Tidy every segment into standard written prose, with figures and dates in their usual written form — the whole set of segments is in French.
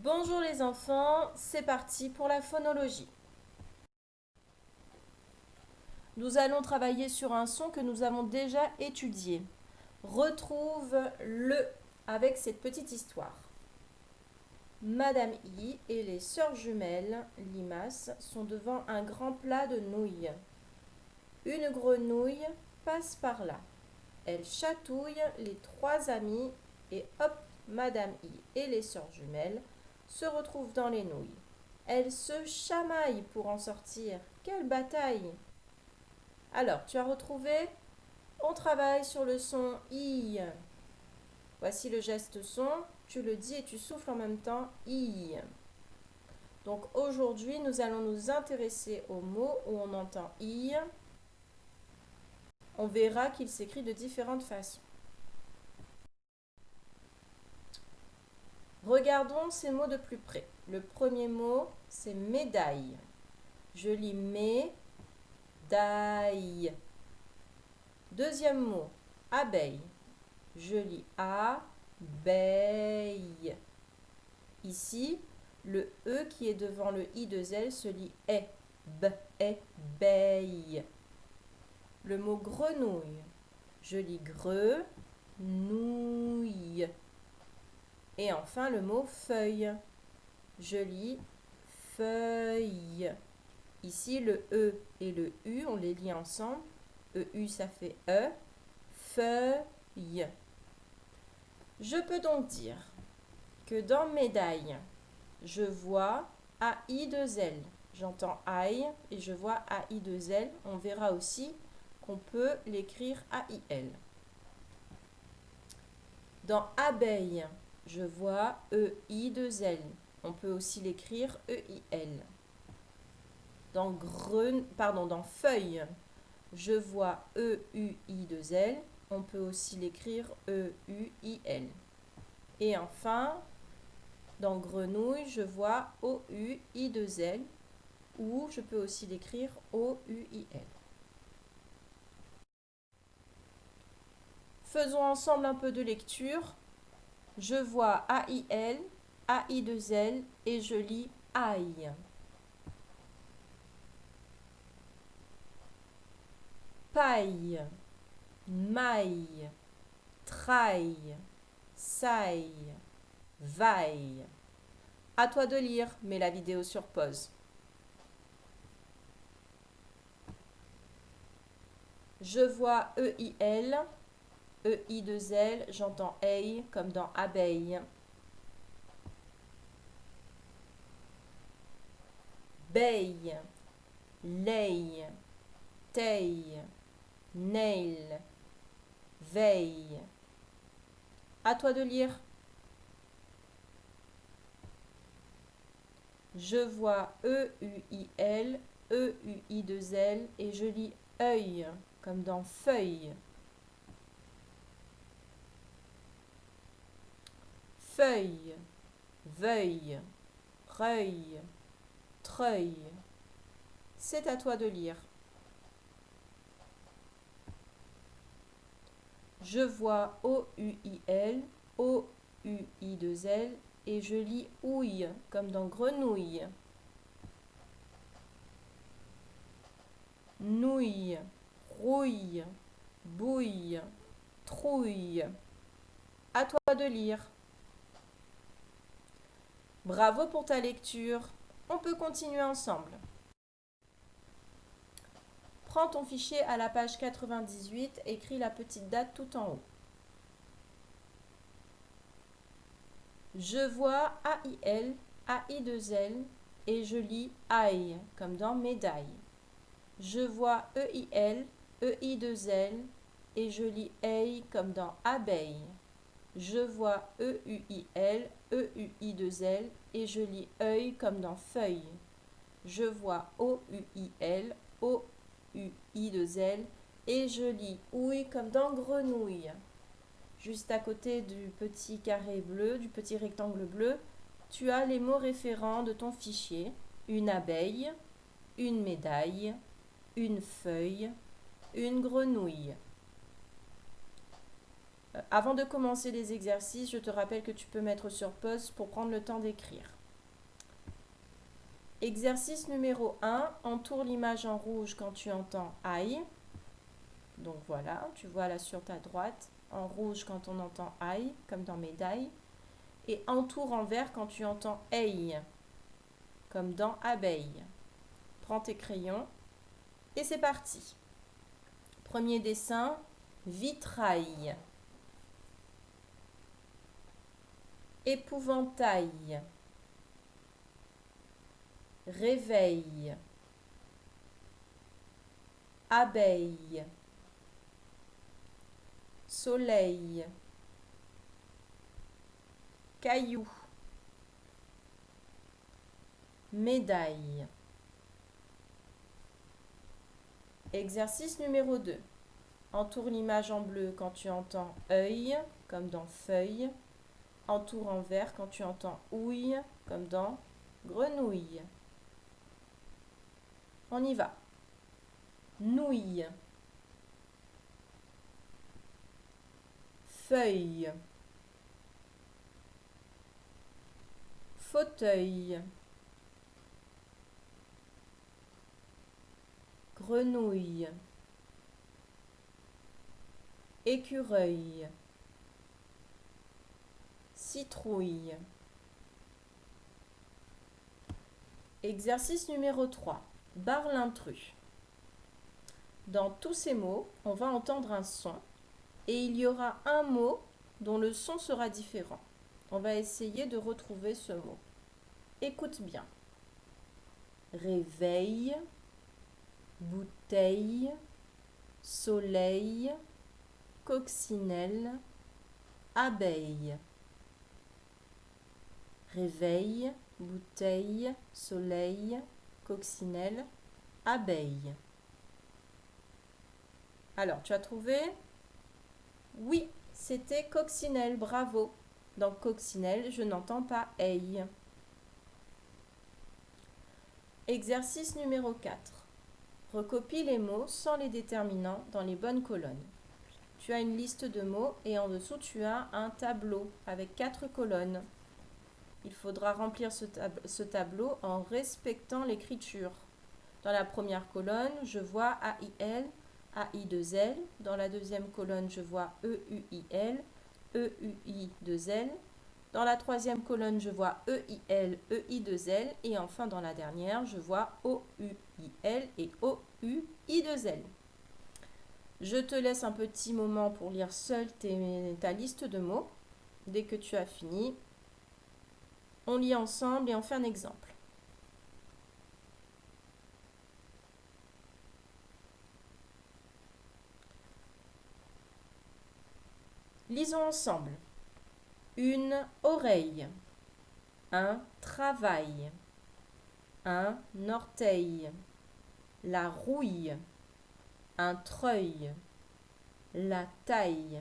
Bonjour les enfants, c'est parti pour la phonologie. Nous allons travailler sur un son que nous avons déjà étudié. Retrouve le avec cette petite histoire. Madame I et les sœurs jumelles, limaces, sont devant un grand plat de nouilles. Une grenouille passe par là. Elle chatouille les trois amis et hop, Madame I et les sœurs jumelles se retrouvent dans les nouilles. Elles se chamaillent pour en sortir. Quelle bataille! Alors, tu as retrouvé? On travaille sur le son I. Voici le geste son. Tu le dis et tu souffles en même temps I. Donc aujourd'hui, nous allons nous intéresser aux mots où on entend I. On verra qu'il s'écrit de différentes façons. Regardons ces mots de plus près. Le premier mot, c'est médaille. Je lis médaille. Deuxième mot, abeille. Je lis abeille. Ici, le E qui est devant le I de L se lit est. B, est, beille. Le mot grenouille. Je lis grenouille. Et enfin le mot feuille. Je lis feuille. Ici, le E et le U, on les lit ensemble. EU, ça fait E. Feuille. Je peux donc dire que dans médaille, je vois AI2L. J'entends AI et je vois AI2L. On verra aussi qu'on peut l'écrire AIL. Dans abeille, je vois EI2L. On peut aussi l'écrire EIL. Dans feuille, je vois EUI2L. On peut aussi l'écrire EUIL. Et enfin, dans grenouille, je vois OUI2L. Ou je peux aussi l'écrire OUIL. Faisons ensemble un peu de lecture. Je vois AIL, AI2L et je lis aïe. Paille, maille, traille, saille, vaille. À toi de lire, mets la vidéo sur pause. Je vois EIL, EI2L, j'entends EI comme dans abeille. Beille, leille, teille, nail, veille. À toi de lire. Je vois EUIL, EUI2L et je lis œil comme dans feuille. Feuille, veuille, reuil, treuil. C'est à toi de lire. Je vois OUIL, OUI2L et je lis ouille comme dans grenouille. Nouille, rouille, bouille, trouille. À toi de lire. Bravo pour ta lecture. On peut continuer ensemble. Prends ton fichier à la page 98, écris la petite date tout en haut. Je vois AIL, AI2L et je lis aïe comme dans médaille. Je vois EIL, EI2L et je lis EI comme dans abeille. Je vois EUIL, EUI2L et je lis œil comme dans feuille. Je vois OUIL, OUI2L et je lis ouille comme dans grenouille. Juste à côté du petit carré bleu, du petit rectangle bleu, tu as les mots référents de ton fichier. Une abeille, une médaille, une feuille, une grenouille. Avant de commencer les exercices, je te rappelle que tu peux mettre sur pause pour prendre le temps d'écrire. Exercice numéro 1, entoure l'image en rouge quand tu entends aïe. Donc voilà, tu vois là sur ta droite, en rouge quand on entend aïe, comme dans médaille. Et entoure en vert quand tu entends aïe, comme dans abeille. Prends tes crayons et c'est parti. Premier dessin, vitrail. Épouvantail. Réveil. Abeille. Soleil. Caillou. Médaille. Exercice numéro 2. Entoure l'image en bleu quand tu entends œil, comme dans feuille. Entoure en vert quand tu entends ouille, comme dans grenouille. On y va. Nouille. Feuille. Fauteuil. Grenouille. Écureuil. Citrouille. Exercice numéro 3. Barre l'intrus. Dans tous ces mots, on va entendre un son et il y aura un mot dont le son sera différent. On va essayer de retrouver ce mot. Écoute bien. Réveil, bouteille, soleil, coccinelle, abeille. Réveil, bouteille, soleil, coccinelle, abeille. Alors, tu as trouvé? Oui, c'était coccinelle, bravo. Dans coccinelle, je n'entends pas aille. Exercice numéro 4. Recopie les mots sans les déterminants dans les bonnes colonnes. Tu as une liste de mots et en dessous, tu as un tableau avec 4 colonnes. Il faudra remplir ce tableau en respectant l'écriture. Dans la première colonne, je vois AIL, AI2L. Dans la deuxième colonne, je vois EUIL, EUI2L. Dans la troisième colonne, je vois EIL, EI2L. Et enfin, dans la dernière, je vois OUIL et OUI2L. Je te laisse un petit moment pour lire seule ta liste de mots. Dès que tu as fini, on lit ensemble et on fait un exemple. Lisons ensemble. Une oreille, un travail, un orteil, la rouille, un treuil, la taille,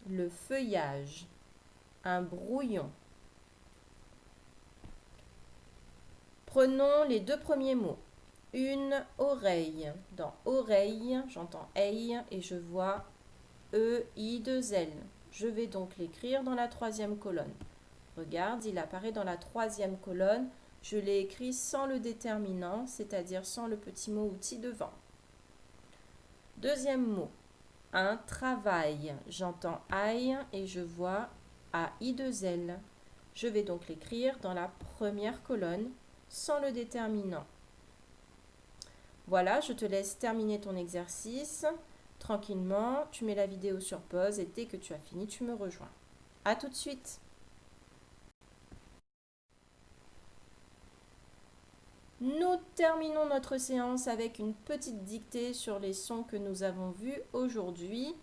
le feuillage, un brouillon. Prenons les deux premiers mots. Une oreille. Dans oreille, j'entends eille et je vois E-I-2-L. Je vais donc l'écrire dans la troisième colonne. Regarde, il apparaît dans la troisième colonne. Je l'ai écrit sans le déterminant, c'est-à-dire sans le petit mot outil devant. Deuxième mot, un travail. J'entends aïe et je vois AI2L. Je vais donc l'écrire dans la première colonne sans le déterminant. Voilà, je te laisse terminer ton exercice. Tranquillement, tu mets la vidéo sur pause et dès que tu as fini, tu me rejoins. À tout de suite. Nous terminons notre séance avec une petite dictée sur les sons que nous avons vus aujourd'hui.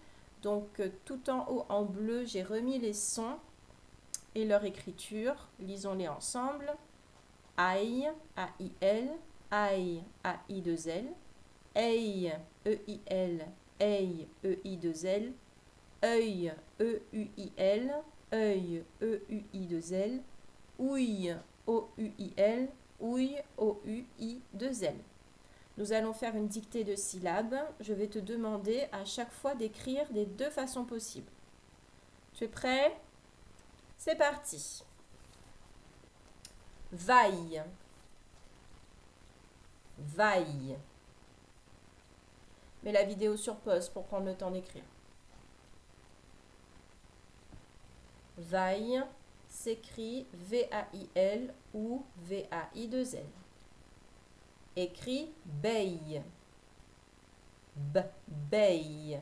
Donc tout en haut en bleu, j'ai remis les sons et leur écriture. Lisons-les ensemble. Aïe, A-I-L, aïe, A-I-2-L, aïe, E-I-L, aïe, E-I-2-L, œil, E-U-I-L, œil, E-U-I-2-L, ouille, O-U-I-L, ouille, O-U-I-2-L. Nous allons faire une dictée de syllabes. Je vais te demander à chaque fois d'écrire des deux façons possibles. Tu es prêt? C'est parti. Vaille. Vaille. Mets la vidéo sur pause pour prendre le temps d'écrire. Vaille s'écrit V-A-I-L ou V-A-I-2-L. Écrit beille. Beille.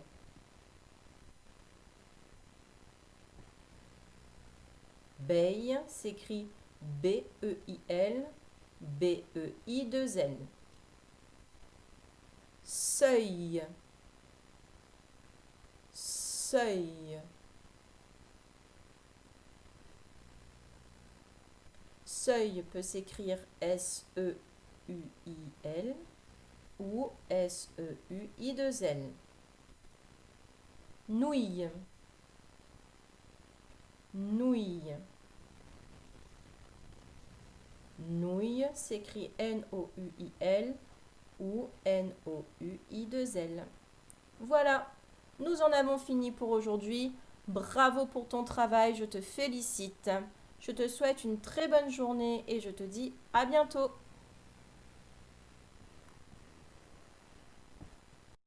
Beille s'écrit B-E-I-L, B-E-I-2-L. Seuil. Seuil. Seuil peut s'écrire S-E-U-I-L ou S-E-U-I-2-L. Nouille. Nouille. Nouille s'écrit N-O-U-I-L ou N-O-U-I-2-L. Voilà, nous en avons fini pour aujourd'hui. Bravo pour ton travail, je te félicite. Je te souhaite une très bonne journée et je te dis à bientôt.